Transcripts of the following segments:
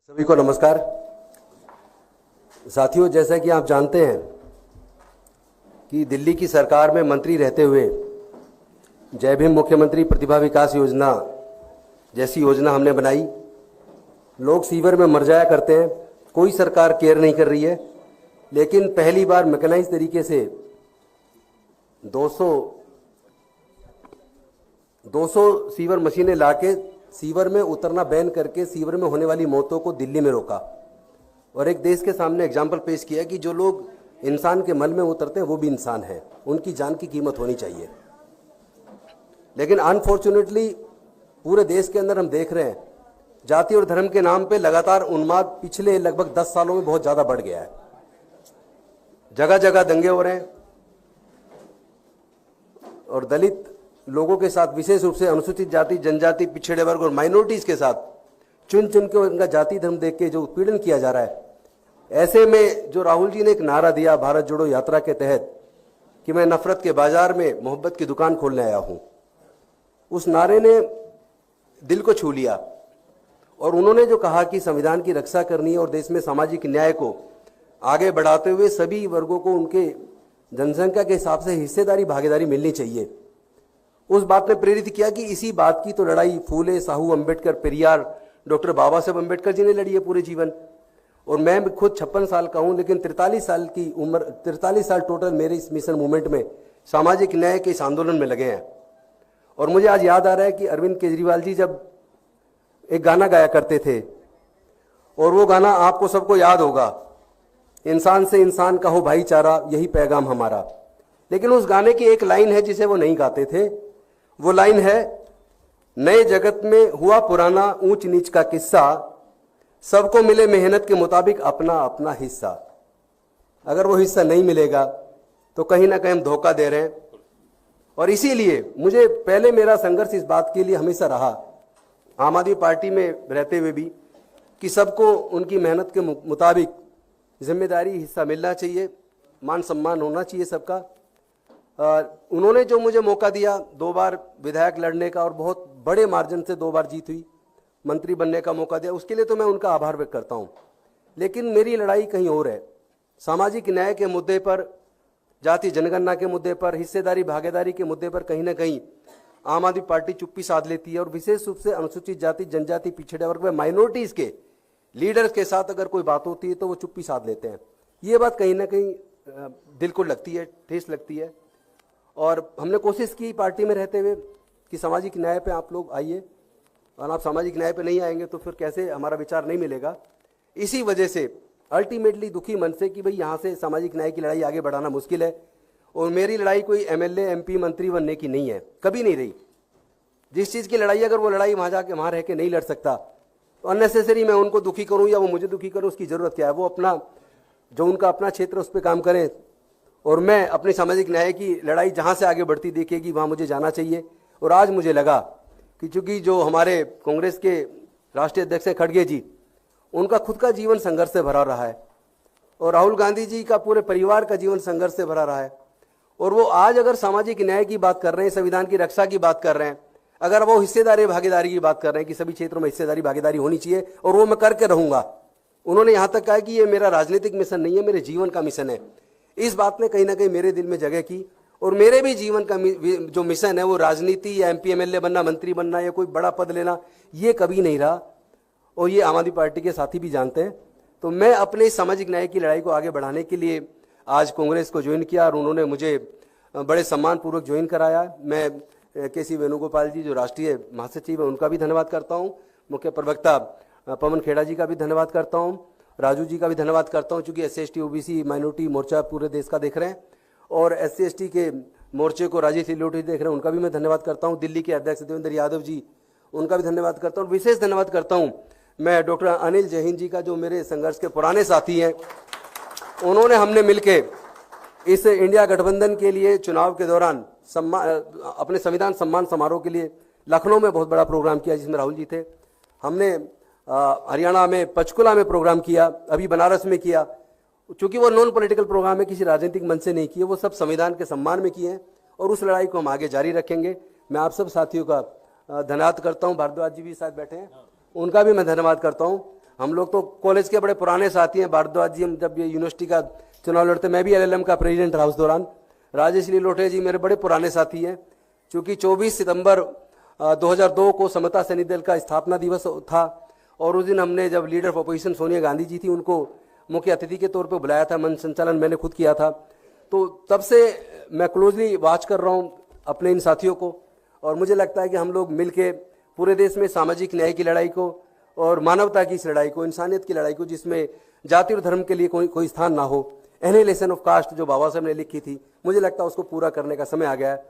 सभी को नमस्कार। साथियों, जैसा कि आप जानते हैं कि दिल्ली की सरकार में मंत्री रहते हुए जय भीम मुख्यमंत्री प्रतिभा विकास योजना जैसी योजना हमने बनाई। लोग सीवर में मर जाया करते हैं, कोई सरकार केयर नहीं कर रही है, लेकिन पहली बार मैकेनाइज तरीके से 200 सीवर मशीनें लाके सीवर में उतरना बैन करके सीवर में होने वाली मौतों को दिल्ली में रोका और एक देश के सामने एग्जाम्पल पेश किया कि जो लोग इंसान के मल में उतरते हैं वो भी इंसान है, उनकी जान की कीमत होनी चाहिए। लेकिन अनफॉर्चुनेटली पूरे देश के अंदर हम देख रहे हैं जाति और धर्म के नाम पे लगातार उन्माद पिछले लगभग 10 सालों में बहुत ज़्यादा बढ़ गया है। जगह जगह दंगे हो रहे हैं और दलित लोगों के साथ, विशेष रूप से अनुसूचित जाति, जनजाति, पिछड़े वर्ग और माइनॉरिटीज के साथ चुन चुन के उनका जाति धर्म देख के जो उत्पीड़न किया जा रहा है, ऐसे में जो राहुल जी ने एक नारा दिया भारत जोड़ो यात्रा के तहत कि मैं नफरत के बाजार में मोहब्बत की दुकान खोलने आया हूं, उस नारे ने दिल को छू लिया। और उन्होंने जो कहा कि संविधान की रक्षा करनी है और देश में सामाजिक न्याय को आगे बढ़ाते हुए सभी वर्गों को उनके जनसंख्या के हिसाब से हिस्सेदारी भागीदारी मिलनी चाहिए, उस बात ने प्रेरित किया कि इसी बात की तो लड़ाई फूले, साहू, अंबेडकर, पेरियार, डॉक्टर बाबा साहब अंबेडकर जी ने लड़ी है पूरे जीवन। और मैं खुद 56 साल का हूं, लेकिन 43 साल की उम्र, 43 साल टोटल मेरे इस मिशन मूवमेंट में, सामाजिक न्याय के इस आंदोलन में लगे हैं। और मुझे आज याद आ रहा है कि अरविंद केजरीवाल जी जब एक गाना गाया करते थे, और वो गाना आपको सबको याद होगा, इंसान से इंसान का हो भाईचारा, यही पैगाम हमारा। लेकिन उस गाने की एक लाइन है जिसे वो नहीं गाते थे, वो लाइन है, नए जगत में हुआ पुराना ऊंच नीच का किस्सा, सबको मिले मेहनत के मुताबिक अपना अपना हिस्सा। अगर वो हिस्सा नहीं मिलेगा तो कहीं ना कहीं हम धोखा दे रहे हैं। और इसीलिए मुझे पहले मेरा संघर्ष इस बात के लिए हमेशा रहा, आम आदमी पार्टी में रहते हुए भी, कि सबको उनकी मेहनत के मुताबिक जिम्मेदारी हिस्सा मिलना चाहिए, मान सम्मान होना चाहिए सबका। उन्होंने जो मुझे मौका दिया 2 बार विधायक लड़ने का और बहुत बड़े मार्जिन से 2 बार जीत हुई, मंत्री बनने का मौका दिया, उसके लिए तो मैं उनका आभार व्यक्त करता हूं। लेकिन मेरी लड़ाई कहीं और है। सामाजिक न्याय के मुद्दे पर, जाति जनगणना के मुद्दे पर, हिस्सेदारी भागीदारी के मुद्दे पर कहीं ना कहीं आम आदमी पार्टी चुप्पी साध लेती है। और विशेष रूप से अनुसूचित जाति, जनजाति, पिछड़े वर्ग व माइनॉरिटीज के लीडर्स के साथ अगर कोई बात होती है तो वो चुप्पी साध लेते हैं। ये बात कहीं ना कहीं दिल को लगती है, ठेस लगती है। और हमने कोशिश की पार्टी में रहते हुए कि सामाजिक न्याय पे आप लोग आइए, और आप सामाजिक न्याय पे नहीं आएंगे तो फिर कैसे हमारा विचार नहीं मिलेगा। इसी वजह से अल्टीमेटली दुखी मन से कि भाई यहाँ से सामाजिक न्याय की लड़ाई आगे बढ़ाना मुश्किल है। और मेरी लड़ाई कोई एमएलए, एमपी, मंत्री बनने की नहीं है, कभी नहीं रही। जिस चीज़ की लड़ाई, अगर वो लड़ाई वहाँ जाके वहाँ रह के नहीं लड़ सकता तो अननेसेसरी मैं उनको दुखी करूँ या वो मुझे दुखी करूँ, उसकी ज़रूरत क्या है। वो अपना, जो उनका अपना क्षेत्र उस पर काम करें, और मैं अपनी सामाजिक न्याय की लड़ाई जहाँ से आगे बढ़ती देखेगी वहाँ मुझे जाना चाहिए। और आज मुझे लगा कि चूँकि जो हमारे कांग्रेस के राष्ट्रीय अध्यक्ष हैं खड़गे जी, उनका खुद का जीवन संघर्ष से भरा रहा है, और राहुल गांधी जी का पूरे परिवार का जीवन संघर्ष से भरा रहा है, और वो आज अगर सामाजिक न्याय की बात कर रहे हैं, संविधान की रक्षा की बात कर रहे हैं, अगर वो हिस्सेदारी भागीदारी की बात कर रहे हैं कि सभी क्षेत्रों में हिस्सेदारी भागीदारी होनी चाहिए और वो मैं करके रहूँगा। उन्होंने यहाँ तक कहा कि ये मेरा राजनीतिक मिशन नहीं है, मेरे जीवन का मिशन है। इस बात ने कहीं ना कहीं मेरे दिल में जगह की। और मेरे भी जीवन का जो मिशन है वो राजनीति या एमपी, एमएलए बनना, मंत्री बनना या कोई बड़ा पद लेना, ये कभी नहीं रहा। और ये आम आदमी पार्टी के साथी भी जानते हैं। तो मैं अपने सामाजिक न्याय की लड़ाई को आगे बढ़ाने के लिए आज कांग्रेस को ज्वाइन किया, और उन्होंने मुझे बड़े सम्मानपूर्वक ज्वाइन कराया। मैं के.सी. वेणुगोपाल जी जो राष्ट्रीय महासचिव है उनका भी धन्यवाद करता हूँ, मुख्य प्रवक्ता पवन खेड़ा जी का भी धन्यवाद करता हूँ, राजू जी का भी धन्यवाद करता हूँ, चूँकि SC, ST, OBC माइनॉरिटी मोर्चा पूरे देश का देख रहे हैं, और SC, ST के मोर्चे को राजीव सिल्लोटी देख रहे हैं, उनका भी मैं धन्यवाद करता हूँ। दिल्ली के अध्यक्ष देवेंद्र यादव जी, उनका भी धन्यवाद करता हूँ। विशेष धन्यवाद करता हूँ मैं डॉक्टर अनिल जैन जी का, जो मेरे संघर्ष के पुराने साथी हैं। उन्होंने, हमने मिलके इस इंडिया गठबंधन के लिए चुनाव के दौरान अपने संविधान सम्मान समारोह के लिए लखनऊ में बहुत बड़ा प्रोग्राम किया, जिसमें राहुल जी थे। हमने हरियाणा में पंचकुला में प्रोग्राम किया, अभी बनारस में किया। चूंकि वो नॉन पॉलिटिकल प्रोग्राम है, किसी राजनीतिक मंच से नहीं किए, वो सब संविधान के सम्मान में किए हैं, और उस लड़ाई को हम आगे जारी रखेंगे। मैं आप सब साथियों का धन्यवाद करता हूं। भारद्वाज जी भी साथ बैठे हैं, उनका भी मैं धन्यवाद करता हूं। हम लोग तो कॉलेज के बड़े पुराने साथी हैं। भारद्वाज जी, हम जब ये यूनिवर्सिटी का चुनाव लड़ते, मैं भी एलएलएम का प्रेसिडेंट रहा उस दौरान। राजेश लीलोठे जी मेरे बड़े पुराने साथी हैं। क्योंकि 24 सितंबर 2002 को समता सैनिक दल का स्थापना दिवस था और उस दिन हमने जब leader of opposition Sonia Gandhi ji थी, उनको मुख्य अतिथि के तौर पर बुलाया था। मंच संचालन मैंने खुद किया था। तो तब से मैं क्लोजली वॉच कर रहा हूँ अपने इन साथियों को, और मुझे लगता है कि हम लोग मिलके पूरे देश में सामाजिक न्याय की लड़ाई को और मानवता की इस लड़ाई को, इंसानियत की लड़ाई को, जिसमें जाति और धर्म के लिए कोई स्थान ना हो, एनिहिलेशन ऑफ कास्ट जो बाबा साहब ने लिखी थी, मुझे लगता है उसको पूरा करने का समय आ गया है।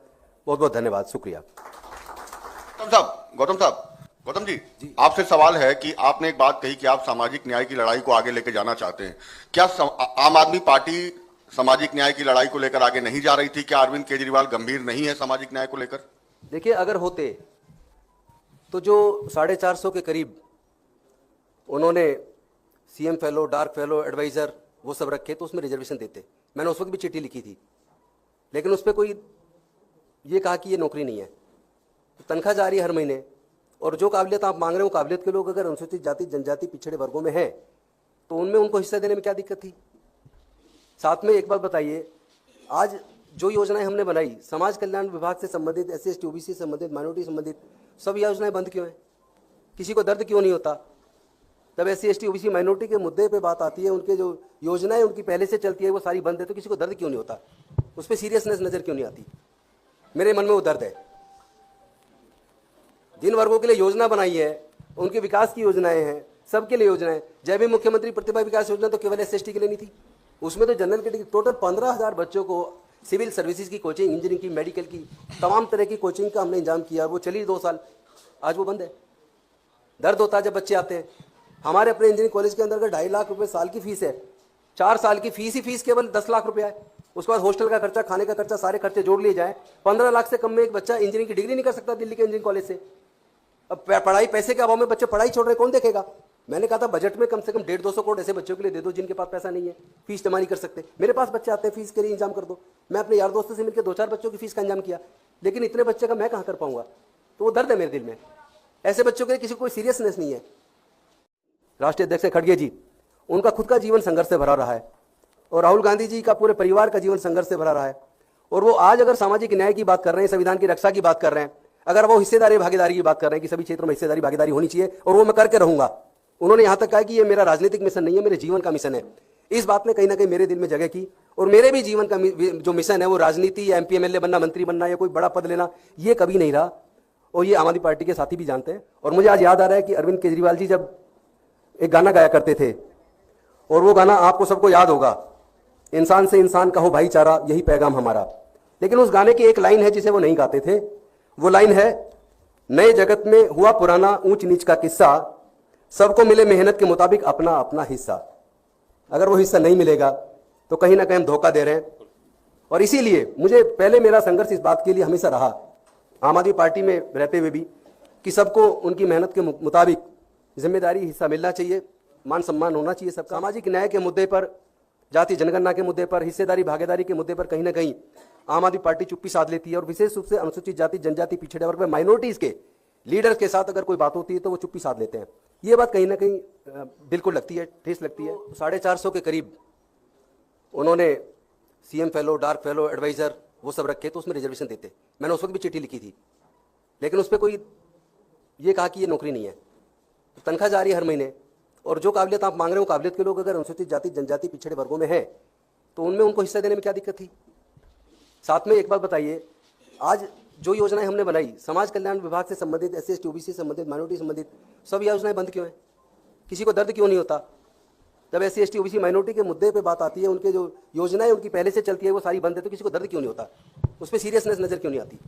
बहुत बहुत धन्यवाद, शुक्रिया। गौतम जी, आपसे सवाल है कि आपने एक बात कही कि आप सामाजिक न्याय की लड़ाई को आगे लेकर जाना चाहते हैं। क्या आम आदमी पार्टी सामाजिक न्याय की लड़ाई को लेकर आगे नहीं जा रही थी? क्या अरविंद केजरीवाल गंभीर नहीं है सामाजिक न्याय को लेकर? देखिए, अगर होते तो जो 450 के करीब उन्होंने CM fellow, dark fellow, advisor वो सब रखे, तो उसमें रिजर्वेशन देते। मैंने उस वक्त भी चिट्ठी लिखी थी, लेकिन उस पर कोई ये कहा कि ये नौकरी नहीं है, तो तनख्वाह जा रही है हर महीने, और जो काबिलियत आप मांग रहे हो काबिलियत के लोग अगर अनुसूचित जाति जनजाति पिछड़े वर्गों में हैं, तो उनमें उनको हिस्सा देने में क्या दिक्कत थी? साथ में एक बात बताइए, आज जो योजनाएं हमने बनाई समाज कल्याण विभाग से संबंधित, SC ST OBC से संबंधित, माइनॉरिटी संबंधित, सब योजनाएं बंद क्यों हैं? किसी को दर्द क्यों नहीं होता? तब SC ST OBC माइनॉरिटी के मुद्दे पे बात आती है, उनके जो योजनाएं उनकी पहले से चलती है वो सारी बंद है, तो किसी को दर्द क्यों नहीं होता? उस पर सीरियसनेस नजर क्यों नहीं आती? मेरे मन में वो दर्द है। जिन वर्गों के लिए योजना बनाई है, उनके विकास की योजनाएं हैं, सबके लिए योजनाएं। जय भीम मुख्यमंत्री प्रतिभा विकास योजना तो केवल SC ST के लिए नहीं थी, उसमें तो जनरल कैटेगरी टोटल 15,000 बच्चों को सिविल सर्विसेज की कोचिंग, इंजीनियरिंग की, मेडिकल की, तमाम तरह की कोचिंग का हमने इंतजाम किया। वो चली 2 साल, आज वो बंद है। दर्द होता है जब बच्चे आते हैं। हमारे अपने इंजीनियरिंग कॉलेज के अंदर अगर 2.5 लाख रुपए साल की फीस है, 4 साल की फीस ही फीस केवल 10 लाख रुपया है। उसके बाद हॉस्टल का खर्चा, खाने का खर्चा, सारे खर्चे जोड़ लिए जाए, 15 लाख से कम में एक बच्चा इंजीनियरिंग की डिग्री नहीं कर सकता दिल्ली के इंजीनियरिंग कॉलेज से। अब पढ़ाई, पैसे के अभाव में बच्चे पढ़ाई छोड़ रहे, कौन देखेगा? मैंने कहा था बजट में कम से कम 150-200 करोड़ ऐसे बच्चों के लिए दे दो जिनके पास पैसा नहीं है, फीस जमा नहीं कर सकते। मेरे पास बच्चे आते हैं, फीस के लिए इंतजाम कर दो। मैं अपने यार दोस्तों से मिलकर 2-4 बच्चों की फीस का इंतजाम किया, लेकिन इतने बच्चे का मैं कहाँ कर पाऊंगा? तो वो दर्द है मेरे दिल में। ऐसे बच्चों के लिए किसी को कोई सीरियसनेस नहीं है। राष्ट्रीय अध्यक्ष खड़गे जी, उनका खुद का जीवन संघर्ष से भरा रहा है, और राहुल गांधी जी का पूरे परिवार का जीवन संघर्ष से भरा रहा है। और वो आज अगर सामाजिक न्याय की बात कर रहे हैं, संविधान की रक्षा की बात कर रहे हैं, अगर वो हिस्सेदारी भागीदारी की बात कर रहे हैं कि सभी क्षेत्रों में हिस्सेदारी भागीदारी होनी चाहिए, और वो मैं करके रहूंगा। उन्होंने यहां तक कहा कि ये मेरा राजनीतिक मिशन नहीं है, मेरे जीवन का मिशन है। इस बात ने कहीं ना कहीं मेरे दिल में जगह की, और मेरे भी जीवन का जो मिशन है वो राजनीति या MP MLA बनना, मंत्री बनना या कोई बड़ा पद लेना, ये कभी नहीं रहा। और ये आम आदमी पार्टी के साथी भी जानते हैं। और मुझे आज याद आ रहा है कि अरविंद केजरीवाल जी जब एक गाना गाया करते थे, और वो गाना आपको सबको याद होगा, इंसान से इंसान का हो भाईचारा, यही पैगाम हमारा। लेकिन उस गाने की एक लाइन है जिसे वो नहीं गाते थे। वो लाइन है, नए जगत में हुआ पुराना ऊंच नीच का किस्सा, सबको मिले मेहनत के मुताबिक अपना अपना हिस्सा। अगर वो हिस्सा नहीं मिलेगा तो कहीं ना कहीं हम धोखा दे रहे हैं। और इसीलिए मुझे पहले मेरा संघर्ष इस बात के लिए हमेशा रहा, आम आदमी पार्टी में रहते हुए भी, कि सबको उनकी मेहनत के मुताबिक जिम्मेदारी हिस्सा मिलना चाहिए, मान सम्मान होना चाहिए सबका। सामाजिक न्याय के मुद्दे पर, जाति जनगणना के मुद्दे पर, हिस्सेदारी भागीदारी के मुद्दे पर कहीं ना कहीं आम आदमी पार्टी चुप्पी साध लेती है। और विशेष रूप से अनुसूचित जाति जनजाति पिछड़े वर्ग में माइनॉरिटीज के लीडर्स के साथ अगर कोई बात होती है तो वो चुप्पी साध लेते हैं। ये बात कहीं ना कहीं बिल्कुल लगती है, ठेस लगती है। 450 के करीब उन्होंने CM fellow, dark fellow, advisor वो सब रखे, तो उसमें रिजर्वेशन देते। मैंने उस वक्त भी चिट्ठी लिखी थी, लेकिन उस पर कोई ये कहा कि ये नौकरी नहीं है, तो तनख्वाह जा रही है हर महीने, और जो काबिलियत आप मांग रहे हो काबिलियत के लोग अगर अनुसूचित जाति जनजाति पिछड़े वर्गों में हैं, तो उनमें उनको हिस्सा देने में क्या दिक्कत थी? साथ में एक बात बताइए, आज जो योजनाएं हमने बनाई समाज कल्याण विभाग से संबंधित, SC ST OBC से संबंधित, माइनॉरिटी संबंधित, सब योजनाएं बंद क्यों हैं? किसी को दर्द क्यों नहीं होता? जब SC ST OBC माइनॉरिटी के मुद्दे पे बात आती है, उनके जो योजनाएं उनकी पहले से चलती है वो सारी बंद है, तो किसी को दर्द क्यों नहीं होता? उस पर सीरियसनेस नजर क्यों नहीं आती?